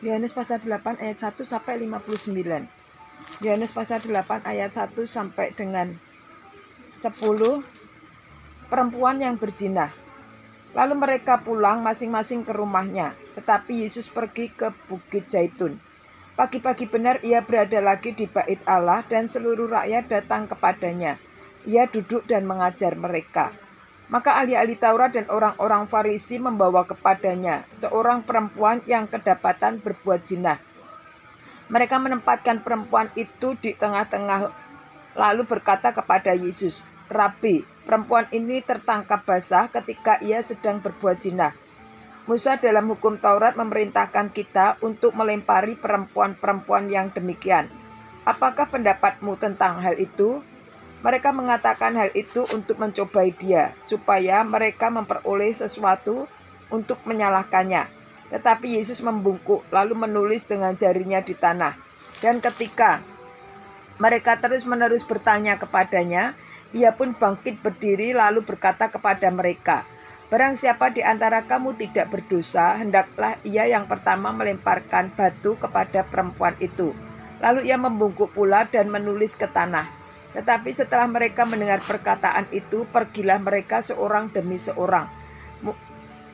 Yohanes pasal 8 ayat 1 sampai 59. Yohanes pasal 8 ayat 1 sampai dengan 10. Perempuan yang berzina. Lalu mereka pulang masing-masing ke rumahnya, tetapi Yesus pergi ke Bukit Zaitun. Pagi-pagi benar ia berada lagi di bait Allah dan seluruh rakyat datang kepadanya. Ia duduk dan mengajar mereka. Maka ahli-ahli Taurat dan orang-orang Farisi membawa kepadanya seorang perempuan yang kedapatan berbuat zina. Mereka menempatkan perempuan itu di tengah-tengah lalu berkata kepada Yesus, "Rabi, perempuan ini tertangkap basah ketika ia sedang berbuat zina. Musa dalam hukum Taurat memerintahkan kita untuk melempari perempuan-perempuan yang demikian. Apakah pendapatmu tentang hal itu?" Mereka mengatakan hal itu untuk mencobai dia, supaya mereka memperoleh sesuatu untuk menyalahkannya. Tetapi Yesus membungkuk, lalu menulis dengan jarinya di tanah. Dan ketika mereka terus-menerus bertanya kepadanya, ia pun bangkit berdiri lalu berkata kepada mereka, "Barang siapa di antara kamu tidak berdosa, hendaklah ia yang pertama melemparkan batu kepada perempuan itu." Lalu ia membungkuk pula dan menulis ke tanah. Tetapi setelah mereka mendengar perkataan itu, pergilah mereka seorang demi seorang,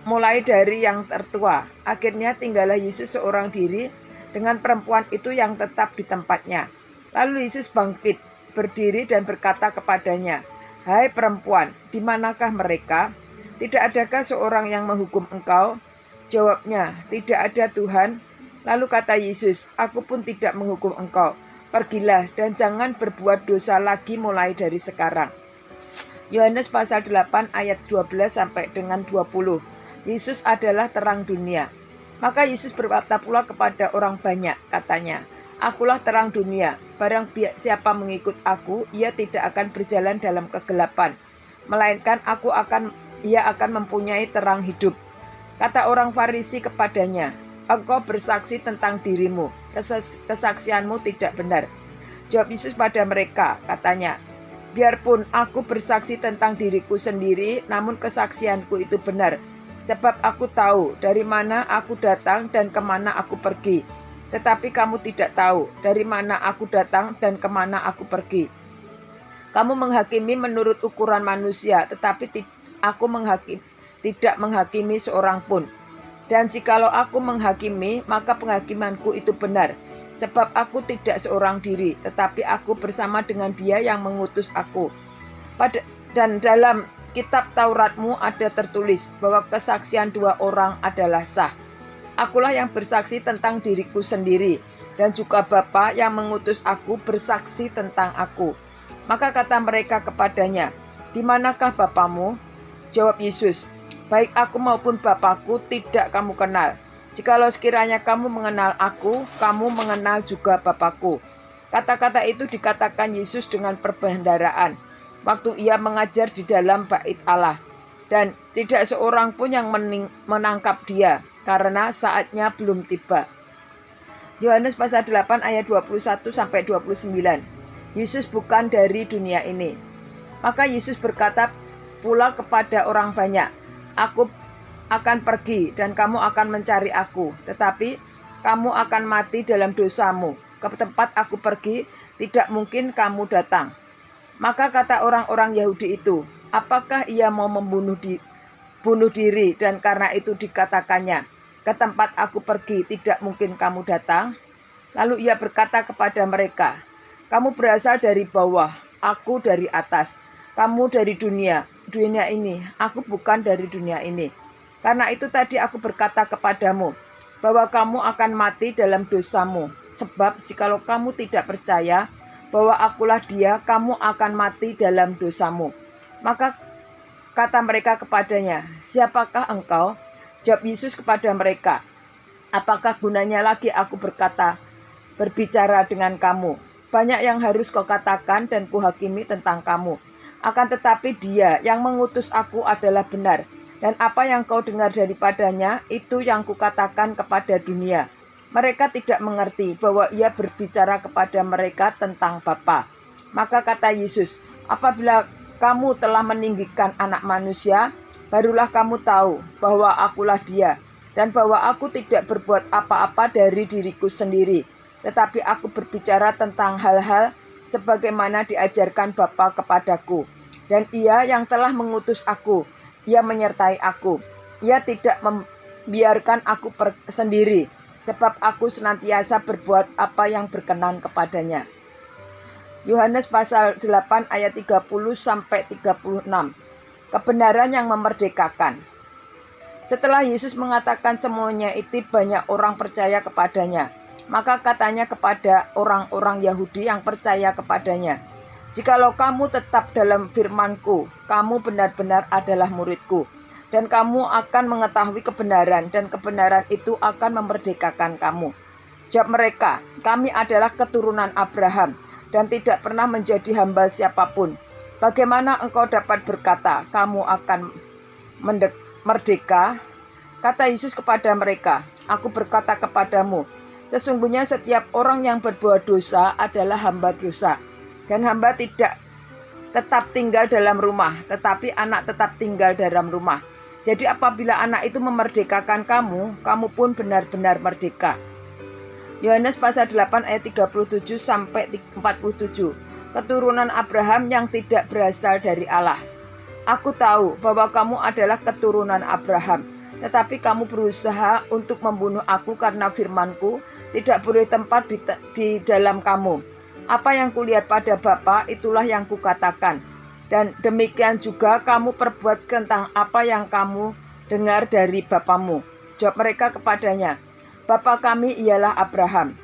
mulai dari yang tertua. Akhirnya tinggallah Yesus seorang diri dengan perempuan itu yang tetap di tempatnya. Lalu Yesus bangkit, berdiri dan berkata kepadanya, "Hai perempuan, di manakah mereka? Tidak adakah seorang yang menghukum engkau?" Jawabnya, "Tidak ada Tuhan." Lalu kata Yesus, "Aku pun tidak menghukum engkau. Pergilah dan jangan berbuat dosa lagi mulai dari sekarang." Yohanes pasal 8 ayat 12 sampai dengan 20. Yesus adalah terang dunia. Maka Yesus berkata pula kepada orang banyak, katanya, "Akulah terang dunia. Barang siapa mengikut aku, ia tidak akan berjalan dalam kegelapan, melainkan ia akan mempunyai terang hidup." Kata orang Farisi kepadanya, "Engkau bersaksi tentang dirimu, kesaksianmu tidak benar." Jawab Yesus pada mereka, katanya, "Biarpun aku bersaksi tentang diriku sendiri, namun kesaksianku itu benar. Sebab aku tahu dari mana aku datang dan kemana aku pergi. Tetapi kamu tidak tahu dari mana aku datang dan kemana aku pergi. Kamu menghakimi menurut ukuran manusia, tetapi aku tidak menghakimi seorang pun. Dan jikalau aku menghakimi, maka penghakimanku itu benar. Sebab aku tidak seorang diri, tetapi aku bersama dengan Dia yang mengutus aku. Dan dalam kitab Tauratmu ada tertulis bahwa kesaksian dua orang adalah sah. Akulah yang bersaksi tentang diriku sendiri, dan juga Bapa yang mengutus aku bersaksi tentang aku." Maka kata mereka kepadanya, "Di manakah Bapamu?" Jawab Yesus, "Baik aku maupun Bapakku tidak kamu kenal. Jikalau sekiranya kamu mengenal aku, kamu mengenal juga Bapakku." Kata-kata itu dikatakan Yesus dengan perbendaharaan, waktu ia mengajar di dalam bait Allah. Dan tidak seorang pun yang menangkap dia, karena saatnya belum tiba. Yohanes pasal 8 ayat 21 sampai 29. Yesus bukan dari dunia ini. Maka Yesus berkata pula kepada orang banyak, "Aku akan pergi dan kamu akan mencari aku, tetapi kamu akan mati dalam dosamu. Ke tempat aku pergi, tidak mungkin kamu datang." Maka kata orang-orang Yahudi itu, "Apakah ia mau bunuh diri dan karena itu dikatakannya, 'Ke tempat aku pergi, tidak mungkin kamu datang'?" Lalu ia berkata kepada mereka, "Kamu berasal dari bawah, aku dari atas. Kamu dari dunia ini, aku bukan dari dunia ini. Karena itu tadi aku berkata kepadamu, bahwa kamu akan mati dalam dosamu. Sebab jikalau kamu tidak percaya bahwa akulah Dia, kamu akan mati dalam dosamu." Maka kata mereka kepadanya, "Siapakah engkau?" Jawab Yesus kepada mereka, "Apakah gunanya lagi aku berbicara dengan kamu? Banyak yang harus kau katakan dan kuhakimi tentang kamu. Akan tetapi Dia yang mengutus aku adalah benar, dan apa yang kau dengar daripadanya, itu yang kukatakan kepada dunia." Mereka tidak mengerti bahwa ia berbicara kepada mereka tentang Bapa. Maka kata Yesus, "Apabila kamu telah meninggikan Anak Manusia, barulah kamu tahu bahwa akulah Dia, dan bahwa aku tidak berbuat apa-apa dari diriku sendiri, tetapi aku berbicara tentang hal-hal sebagaimana diajarkan Bapa kepadaku. Dan Ia yang telah mengutus aku, Ia menyertai aku. Ia tidak membiarkan aku sendiri, sebab aku senantiasa berbuat apa yang berkenan kepadanya. Yohanes pasal 8 ayat 30-36. Kebenaran yang memerdekakan. Setelah Yesus mengatakan semuanya itu, banyak orang percaya kepadanya. Maka katanya kepada orang-orang Yahudi yang percaya kepadanya, "Jikalau kamu tetap dalam firman-Ku, kamu benar-benar adalah murid-Ku, dan kamu akan mengetahui kebenaran, dan kebenaran itu akan memerdekakan kamu." Jawab mereka, "Kami adalah keturunan Abraham, dan tidak pernah menjadi hamba siapapun. Bagaimana engkau dapat berkata, kamu akan merdeka?" Kata Yesus kepada mereka, "Aku berkata kepadamu, sesungguhnya setiap orang yang berbuat dosa adalah hamba dosa. Dan hamba tidak tetap tinggal dalam rumah, tetapi anak tetap tinggal dalam rumah. Jadi apabila anak itu memerdekakan kamu, kamu pun benar-benar merdeka." Yohanes pasal 8 ayat 37-47. Keturunan Abraham yang tidak berasal dari Allah. Aku tahu bahwa kamu adalah keturunan Abraham, tetapi kamu berusaha untuk membunuh aku karena firman-Ku tidak boleh tempat di dalam kamu. Apa yang kulihat pada Bapa, itulah yang kukatakan. Dan demikian juga kamu perbuat tentang apa yang kamu dengar dari bapamu. Jawab mereka kepadanya, "Bapa kami ialah Abraham."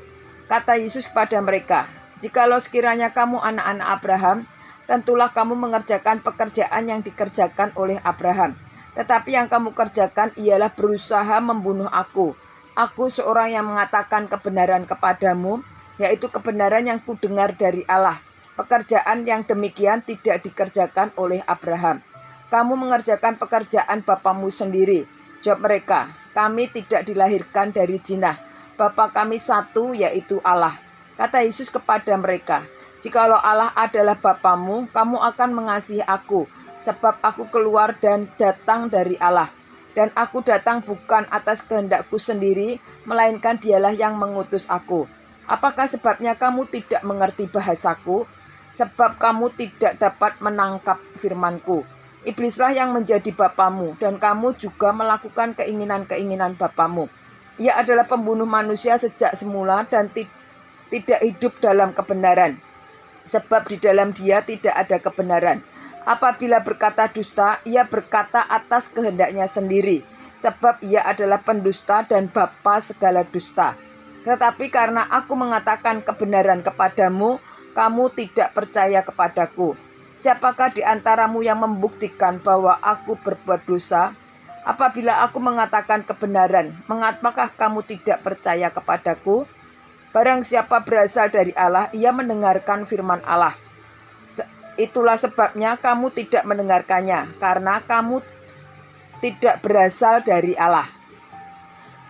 Kata Yesus kepada mereka, "Jikalau sekiranya kamu anak-anak Abraham, tentulah kamu mengerjakan pekerjaan yang dikerjakan oleh Abraham. Tetapi yang kamu kerjakan ialah berusaha membunuh aku. Aku seorang yang mengatakan kebenaran kepadamu, yaitu kebenaran yang kudengar dari Allah. Pekerjaan yang demikian tidak dikerjakan oleh Abraham. Kamu mengerjakan pekerjaan bapamu sendiri." Jawab mereka, "Kami tidak dilahirkan dari jinah. Bapa kami satu, yaitu Allah." Kata Yesus kepada mereka, "Jikalau Allah adalah Bapamu, kamu akan mengasihi aku, sebab aku keluar dan datang dari Allah. Dan aku datang bukan atas kehendakku sendiri, melainkan Dialah yang mengutus aku. Apakah sebabnya kamu tidak mengerti bahasaku? Sebab kamu tidak dapat menangkap firman-Ku. Iblislah yang menjadi bapamu, dan kamu juga melakukan keinginan-keinginan bapamu. Ia adalah pembunuh manusia sejak semula dan tidak hidup dalam kebenaran, sebab di dalam dia tidak ada kebenaran. Apabila berkata dusta, ia berkata atas kehendaknya sendiri, sebab ia adalah pendusta dan bapa segala dusta. Tetapi karena aku mengatakan kebenaran kepadamu, kamu tidak percaya kepadaku. Siapakah di antaramu yang membuktikan bahwa aku berbuat dosa? Apabila aku mengatakan kebenaran, mengapakah kamu tidak percaya kepadaku? Barang siapa berasal dari Allah, ia mendengarkan firman Allah. Itulah sebabnya kamu tidak mendengarkannya, karena kamu tidak berasal dari Allah.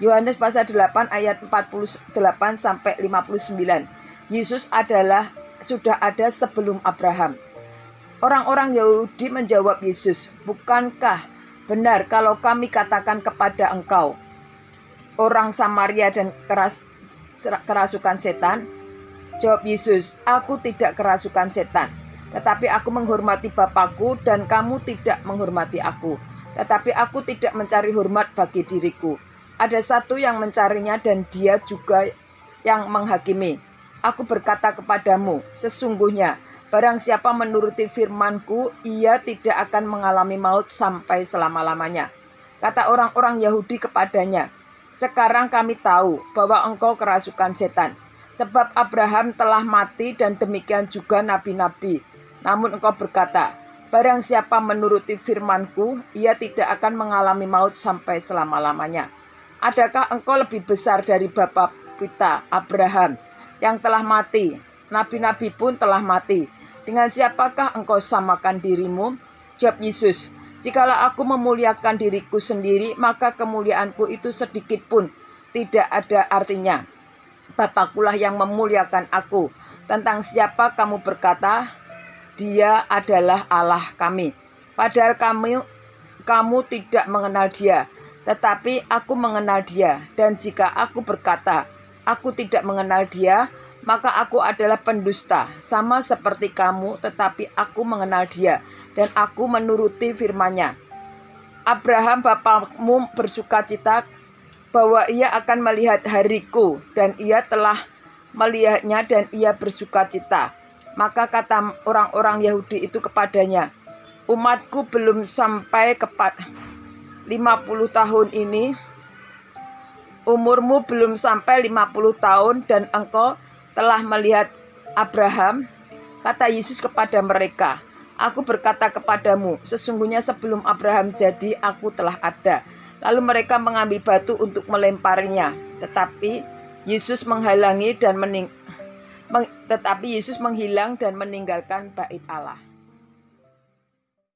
Yohanes pasal 8 ayat 48-59. Yesus sudah ada sebelum Abraham. Orang-orang Yahudi menjawab Yesus, "Bukankah benar kalau kami katakan kepada engkau, orang Samaria dan kerasukan setan?" Jawab Yesus, "Aku tidak kerasukan setan, tetapi aku menghormati Bapakku dan kamu tidak menghormati aku. Tetapi aku tidak mencari hormat bagi diriku. Ada satu yang mencarinya dan dia juga yang menghakimi. Aku berkata kepadamu, sesungguhnya barang siapa menuruti firman-Ku, ia tidak akan mengalami maut sampai selama-lamanya." Kata orang-orang Yahudi kepadanya, "Sekarang kami tahu bahwa engkau kerasukan setan. Sebab Abraham telah mati dan demikian juga nabi-nabi. Namun engkau berkata, barang siapa menuruti firman-Ku, ia tidak akan mengalami maut sampai selama-lamanya. Adakah engkau lebih besar dari bapa kita Abraham yang telah mati? Nabi-nabi pun telah mati. Dengan siapakah engkau samakan dirimu?" Jawab Yesus, "Jikalau aku memuliakan diriku sendiri, maka kemuliaanku itu sedikit pun tidak ada artinya. Bapakulah yang memuliakan aku. Tentang siapa kamu berkata, Dia adalah Allah kami, padahal kamu tidak mengenal Dia. tetapi aku mengenal dia. Dan jika aku berkata, aku tidak mengenal dia, maka aku adalah pendusta, sama seperti kamu, tetapi aku mengenal dia, dan aku menuruti firman-Nya. Abraham bapakmu bersukacita bahwa ia akan melihat hariku, dan ia telah melihatnya dan ia bersukacita. Maka kata orang-orang Yahudi itu kepadanya, umatku belum sampai kepada 50 tahun ini, umurmu belum sampai 50 tahun dan engkau telah melihat Abraham. Kata Yesus kepada mereka, aku berkata kepadamu, sesungguhnya sebelum Abraham jadi, aku telah ada. Lalu mereka mengambil batu untuk melemparinya, tetapi Yesus menghilang dan meninggalkan bait Allah.